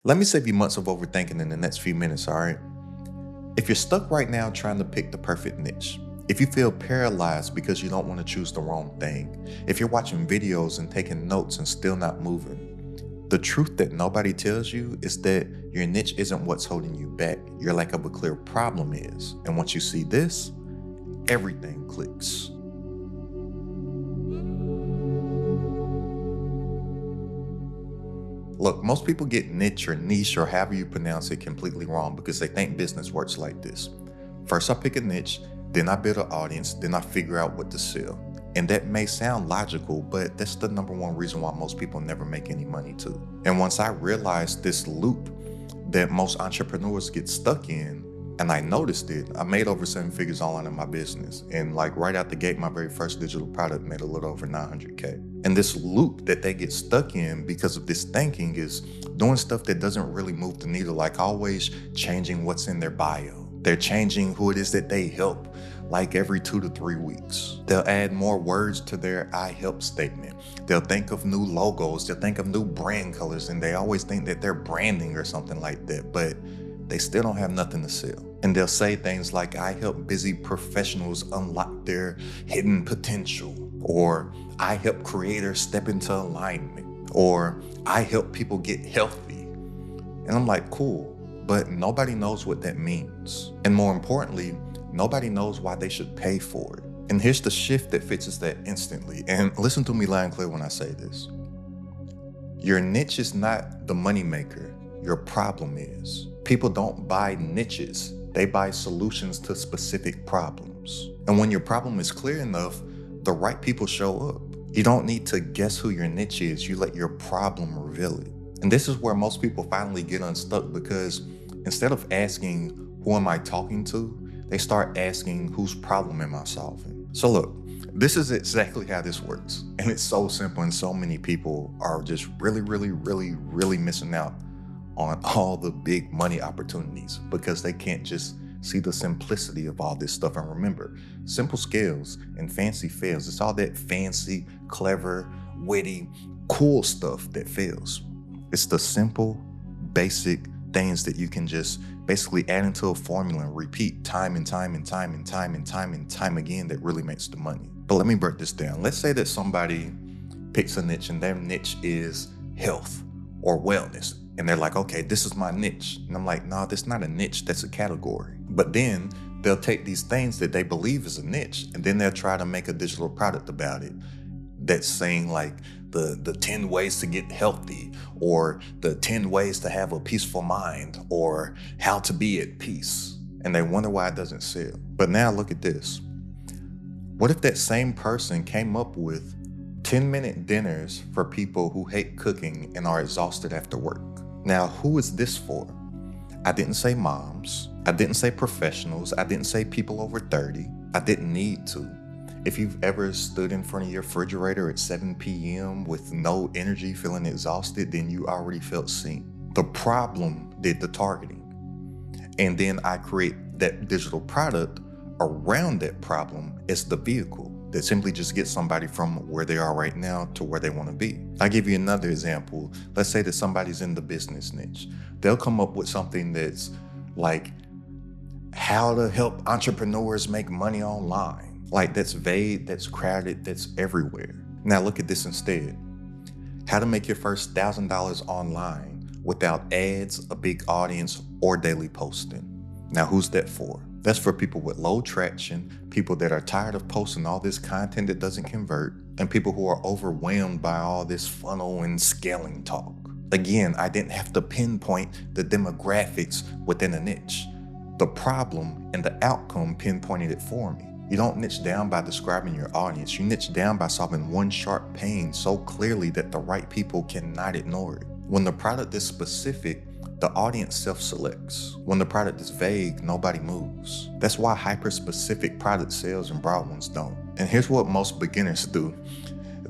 Let me save you months of overthinking in the next few minutes, all right? If you're stuck right now trying to pick the perfect niche, if you feel paralyzed because you don't want to choose the wrong thing, if you're watching videos and taking notes and still not moving, the truth that nobody tells you is that your niche isn't what's holding you back. Your lack of a clear problem is. And once you see this, everything clicks. Look, most people get niche or niche or however you pronounce it completely wrong because they think business works like this. First, I pick a niche, then I build an audience, then I figure out what to sell. And that may sound logical, but that's the number one reason why most people never make any money too. And once I realized this loop that most entrepreneurs get stuck in, and I noticed it, I made over 7 figures online in my business. And like right out the gate, my very first digital product made a little over 900K. And this loop that they get stuck in because of this thinking is doing stuff that doesn't really move the needle, like always changing what's in their bio. They're changing who it is that they help, like every 2 to 3 weeks. They'll add more words to their I help statement. They'll think of new logos, they'll think of new brand colors, and they always think that they're branding or something like that, but they still don't have nothing to sell. And they'll say things like, I help busy professionals unlock their hidden potential, or I help creators step into alignment, or I help people get healthy. And I'm like, cool, but nobody knows what that means. And more importantly, nobody knows why they should pay for it. And here's the shift that fixes that instantly. And listen to me loud and clear when I say this. Your niche is not the moneymaker, your problem is. People don't buy niches, they buy solutions to specific problems. And when your problem is clear enough, the right people show up. You don't need to guess who your niche is, you let your problem reveal it. And this is where most people finally get unstuck because instead of asking, who am I talking to? They start asking, whose problem am I solving? So look, this is exactly how this works. And it's so simple and so many people are just really missing out on all the big money opportunities because they can't just see the simplicity of all this stuff. And remember, simple scales and fancy fails. It's all that fancy, clever, witty, cool stuff that fails. It's the simple, basic things that you can just basically add into a formula and repeat time and time again that really makes the money. But let me break this down. Let's say that somebody picks a niche and their niche is health or wellness. And they're like, okay, this is my niche. And I'm like, no, that's not a niche, that's a category. But then they'll take these things that they believe is a niche, and then they'll try to make a digital product about it that's saying like the 10 ways to get healthy, or the 10 ways to have a peaceful mind, or how to be at peace. And they wonder why it doesn't sell. But now look at this. What if that same person came up with 10-minute dinners for people who hate cooking and are exhausted after work? Now, who is this for? I didn't say moms. I didn't say professionals. I didn't say people over 30. I didn't need to. If you've ever stood in front of your refrigerator at 7 p.m. with no energy, feeling exhausted, then you already felt seen. The problem did the targeting. And then I create that digital product around that problem as the vehicle that simply just gets somebody from where they are right now to where they want to be. I'll give you another example. Let's say that somebody's in the business niche. They'll come up with something that's like how to help entrepreneurs make money online. Like that's vague, that's crowded, that's everywhere. Now look at this instead. How to make your first $1,000 online without ads, a big audience, or daily posting. Now who's that for? That's for people with low traction, people that are tired of posting all this content that doesn't convert, and people who are overwhelmed by all this funnel and scaling talk. Again, I didn't have to pinpoint the demographics within a niche. The problem and the outcome pinpointed it for me. You don't niche down by describing your audience. You niche down by solving one sharp pain so clearly that the right people cannot ignore it. When the product is specific, the audience self-selects. When the product is vague, nobody moves. That's why hyper-specific product sales and broad ones don't. And here's what most beginners do.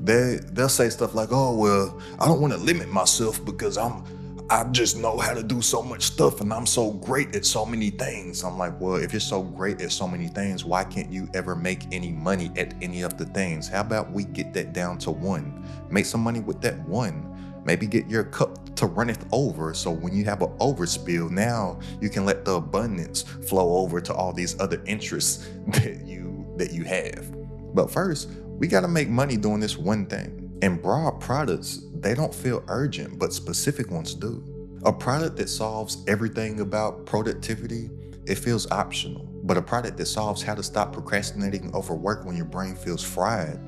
They'll say stuff like, oh, well, I don't want to limit myself because I just know how to do so much stuff and I'm so great at so many things. I'm like, well, if you're so great at so many things, why can't you ever make any money at any of the things? How about we get that down to one? Make some money with that one. Maybe get your cup to runneth over, so when you have an overspill, now you can let the abundance flow over to all these other interests that you have. But first, we got to make money doing this one thing. And broad products, they don't feel urgent, but specific ones do. A product that solves everything about productivity, it feels optional. But a product that solves how to stop procrastinating over work when your brain feels fried,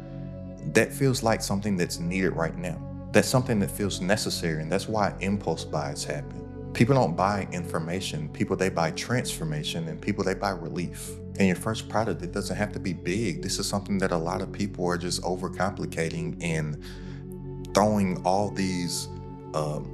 that feels like something that's needed right now. That's something that feels necessary, and that's why impulse buys happen. People don't buy information, people they buy transformation, and people they buy relief. And your first product, it doesn't have to be big. This is something that a lot of people are just overcomplicating and throwing all these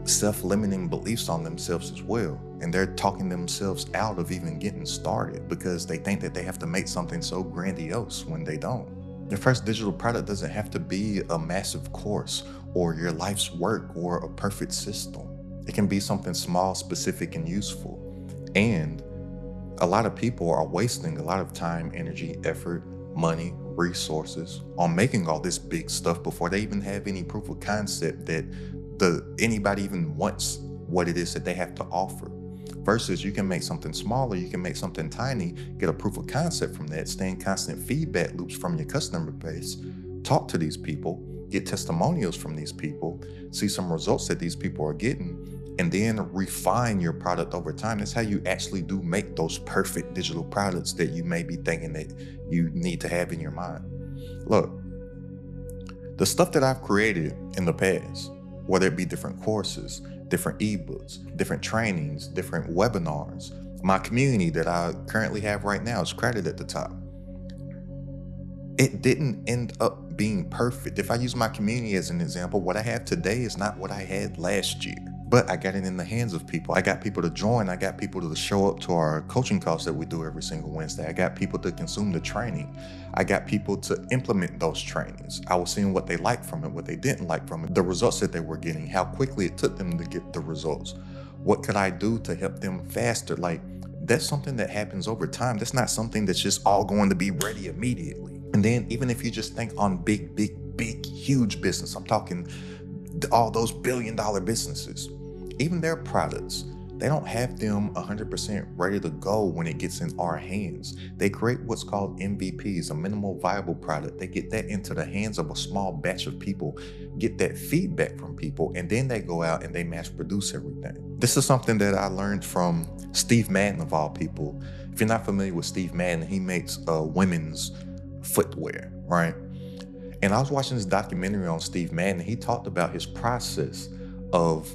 self-limiting beliefs on themselves as well. And they're talking themselves out of even getting started because they think that they have to make something so grandiose when they don't. Your first digital product doesn't have to be a massive course or your life's work or a perfect system. It can be something small, specific, and useful. And a lot of people are wasting a lot of time, energy, effort, money, resources on making all this big stuff before they even have any proof of concept that anybody even wants what it is that they have to offer. Versus you can make something smaller, you can make something tiny, get a proof of concept from that, stay in constant feedback loops from your customer base, talk to these people, get testimonials from these people, see some results that these people are getting, and then refine your product over time. That's how you actually do make those perfect digital products that you may be thinking that you need to have in your mind. Look, the stuff that I've created in the past, whether it be different courses, different ebooks, different trainings, different webinars, my community that I currently have right now is credited at the top. It didn't end up being perfect. If I use my community as an example, what I have today is not what I had last year. But I got it in the hands of people. I got people to join. I got people to show up to our coaching calls that we do every single Wednesday. I got people to consume the training. I got people to implement those trainings. I was seeing what they liked from it, what they didn't like from it, the results that they were getting, how quickly it took them to get the results. What could I do to help them faster? Like, that's something that happens over time. That's not something that's just all going to be ready immediately. And then even if you just think on big, huge business, I'm talking all those billion-dollar businesses, even their products, they don't have them 100% ready to go when it gets in our hands. They create what's called MVPs, a minimal viable product. They get that into the hands of a small batch of people, get that feedback from people, and then they go out and they mass produce everything. This is something that I learned from Steve Madden, of all people. If you're not familiar with Steve Madden, he makes women's footwear, right? And I was watching this documentary on Steve Madden. He talked about his process of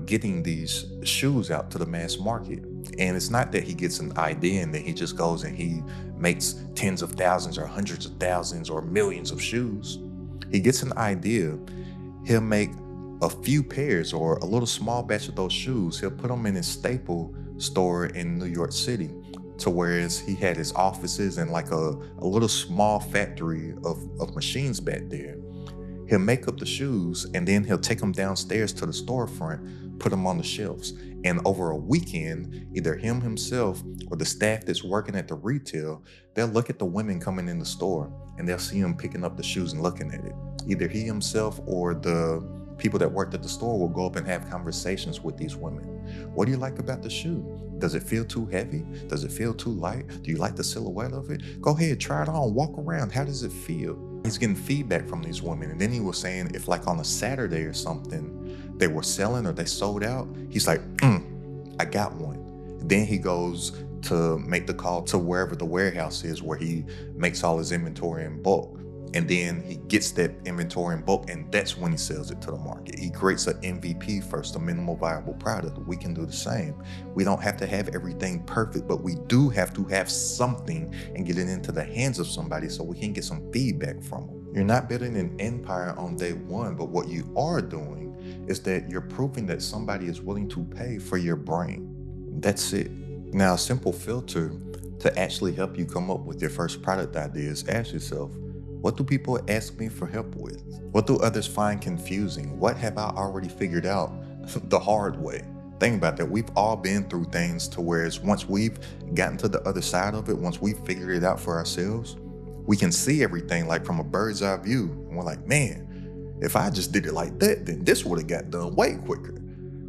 getting these shoes out to the mass market. And it's not that he gets an idea and then he just goes and he makes tens of thousands or hundreds of thousands or millions of shoes. He gets an idea, he'll make a few pairs or a little small batch of those shoes. He'll put them in his staple store in New York City, to whereas he had his offices and like a little small factory of machines back there. He'll make up the shoes and then he'll take them downstairs to the storefront, put them on the shelves. And over a weekend, either him himself or the staff that's working at the retail, they'll look at the women coming in the store and they'll see him picking up the shoes and looking at it. Either he himself or the people that worked at the store will go up and have conversations with these women. What do you like about the shoe? Does it feel too heavy? Does it feel too light? Do you like the silhouette of it? Go ahead, try it on, walk around. How does it feel? He's getting feedback from these women. And then he was saying if like on a Saturday or something, they were selling or they sold out, he's like, I got one. Then he goes to make the call to wherever the warehouse is where he makes all his inventory in bulk. And then he gets that inventory in bulk, and that's when he sells it to the market. He creates an MVP first, a minimal viable product. We can do the same. We don't have to have everything perfect, but we do have to have something and get it into the hands of somebody so we can get some feedback from them. You're not building an empire on day one, but what you are doing is that you're proving that somebody is willing to pay for your brain. That's it. Now, a simple filter to actually help you come up with your first product ideas, ask yourself, what do people ask me for help with? What do others find confusing? What have I already figured out the hard way? Think about that. We've all been through things to where once we've gotten to the other side of it, once we've figured it out for ourselves, we can see everything like from a bird's eye view. And we're like, man, If I just did it like that, then this would have got done way quicker,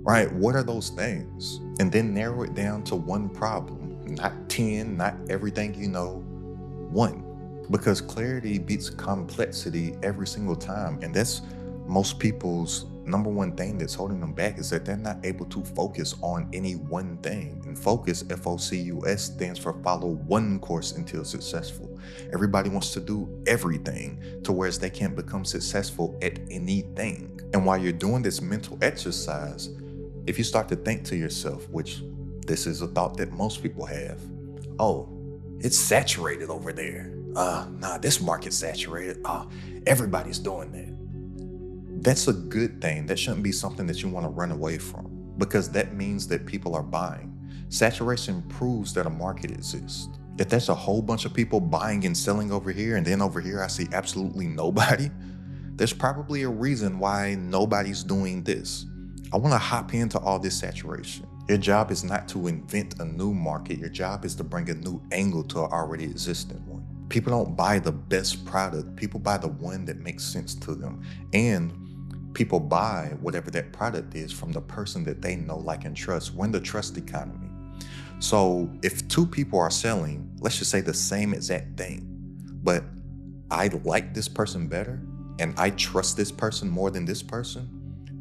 right? What are those things? And then narrow it down to one problem, not 10, not everything you know, one. Because clarity beats complexity every single time. And that's most people's number one thing that's holding them back, is that they're not able to focus on any one thing. And focus, F-O-C-U-S, stands for follow one course until successful. Everybody wants to do everything to whereas they can't become successful at anything. And while you're doing this mental exercise, if you start to think to yourself, which this is a thought that most people have, oh, it's saturated over there. Nah, this market's saturated. Everybody's doing that. That's a good thing. That shouldn't be something that you want to run away from, because that means that people are buying. Saturation proves that a market exists. If there's a whole bunch of people buying and selling over here, and then over here I see absolutely nobody, there's probably a reason why nobody's doing this. I want to hop into all this saturation. Your job is not to invent a new market. Your job is to bring a new angle to an already existing one. People don't buy the best product. People buy the one that makes sense to them. And people buy whatever that product is from the person that they know, like, and trust. We're in the trust economy. So if two people are selling, let's just say the same exact thing, but I like this person better and I trust this person more than this person,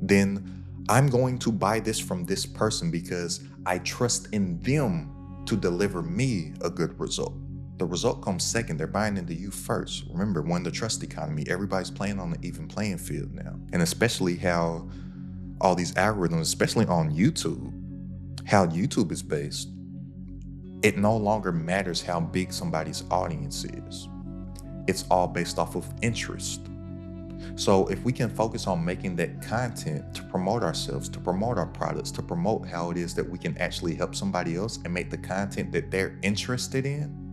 then I'm going to buy this from this person because I trust in them to deliver me a good result. The result comes second. They're buying into you first. Remember, we're in the trust economy. Everybody's playing on the even playing field now. And especially how all these algorithms, especially on YouTube, how YouTube is based, it no longer matters how big somebody's audience is. It's all based off of interest. So if we can focus on making that content to promote ourselves, to promote our products, to promote how it is that we can actually help somebody else and make the content that they're interested in,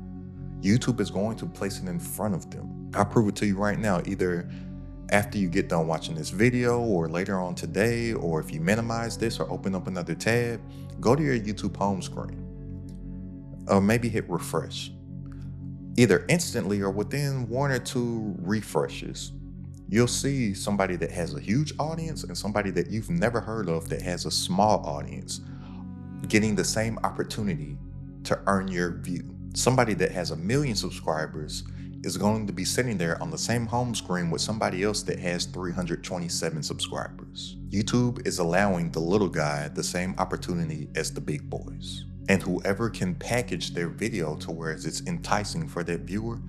YouTube is going to place it in front of them. I'll prove it to you right now, either after you get done watching this video or later on today, or if you minimize this or open up another tab, go to your YouTube home screen. Or maybe hit refresh. Either instantly or within 1 or 2 refreshes, you'll see somebody that has a huge audience and somebody that you've never heard of that has a small audience getting the same opportunity to earn your view. Somebody that has 1 million subscribers is going to be sitting there on the same home screen with somebody else that has 327 subscribers. YouTube is allowing the little guy the same opportunity as the big boys. And whoever can package their video to where it's enticing for that viewer,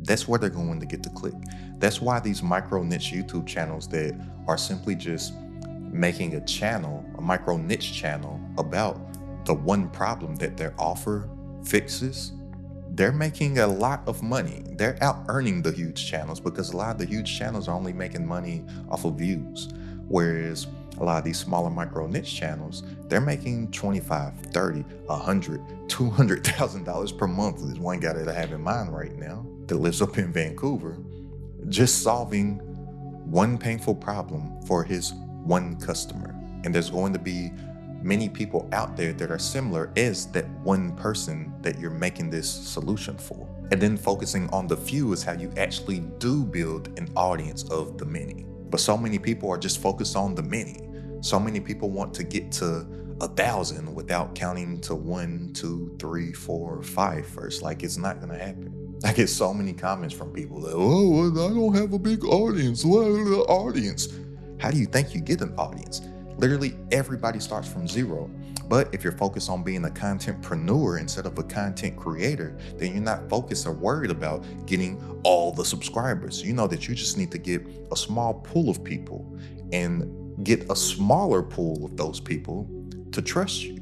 that's where they're going to get the click. That's why these micro niche YouTube channels that are simply just making a channel, a micro niche channel about the one problem that their offer fixes, they're making a lot of money. They're out earning the huge channels because a lot of the huge channels are only making money off of views. Whereas a lot of these smaller micro niche channels, they're making $25, $30, $100, $200,000 per month. There's one guy that I have in mind right now that lives up in Vancouver, just solving one painful problem for his one customer. And there's going to be many people out there that are similar as that one person that you're making this solution for. And then focusing on the few is how you actually do build an audience of the many. But so many people are just focused on the many. So many people want to get to 1,000 without counting to 1, 2, 3, 4, 5 first. Like, it's not gonna happen. I get so many comments from people that, oh, I don't have a big audience. What is the audience? How do you think you get an audience? Literally everybody starts from zero. But if you're focused on being a contentpreneur instead of a content creator, then you're not focused or worried about getting all the subscribers. You know that you just need to get a small pool of people and get a smaller pool of those people to trust you.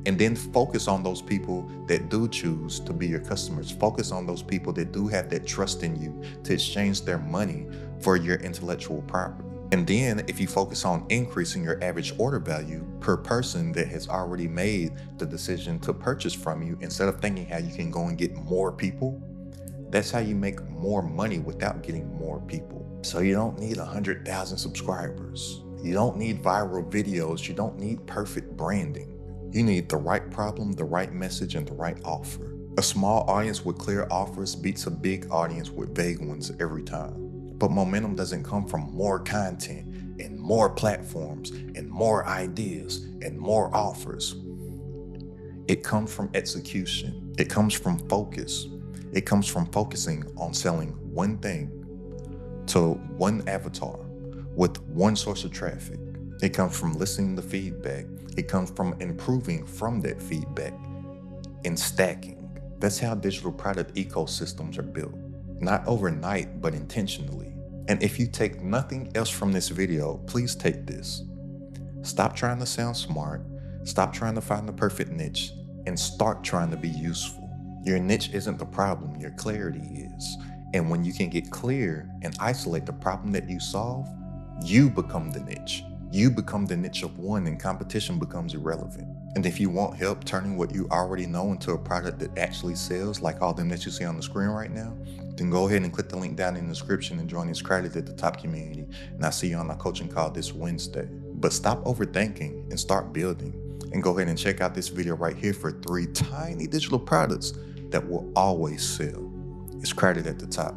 And then focus on those people that do choose to be your customers. Focus on those people that do have that trust in you to exchange their money for your intellectual property. And then if you focus on increasing your average order value per person that has already made the decision to purchase from you, instead of thinking how you can go and get more people, that's how you make more money without getting more people. So you don't need 100,000 subscribers. You don't need viral videos. You don't need perfect branding. You need the right problem, the right message, and the right offer. A small audience with clear offers beats a big audience with vague ones every time. But momentum doesn't come from more content and more platforms and more ideas and more offers. It comes from execution. It comes from focus. It comes from focusing on selling one thing to one avatar with one source of traffic. It comes from listening to feedback. It comes from improving from that feedback and stacking. That's how digital product ecosystems are built. Not overnight, but intentionally. And if you take nothing else from this video, please take this. Stop trying to sound smart, stop trying to find the perfect niche, and start trying to be useful. Your niche isn't the problem, your clarity is. And when you can get clear and isolate the problem that you solve, you become the niche. You become the niche of one, and competition becomes irrelevant. And if you want help turning what you already know into a product that actually sells, like all them that you see on the screen right now, then go ahead and click the link down in the description and join this Crowded at the Top community. And I'll see you on our coaching call this Wednesday. But stop overthinking and start building. And go ahead and check out this video right here for 3 tiny digital products that will always sell. It's Crowded at the Top.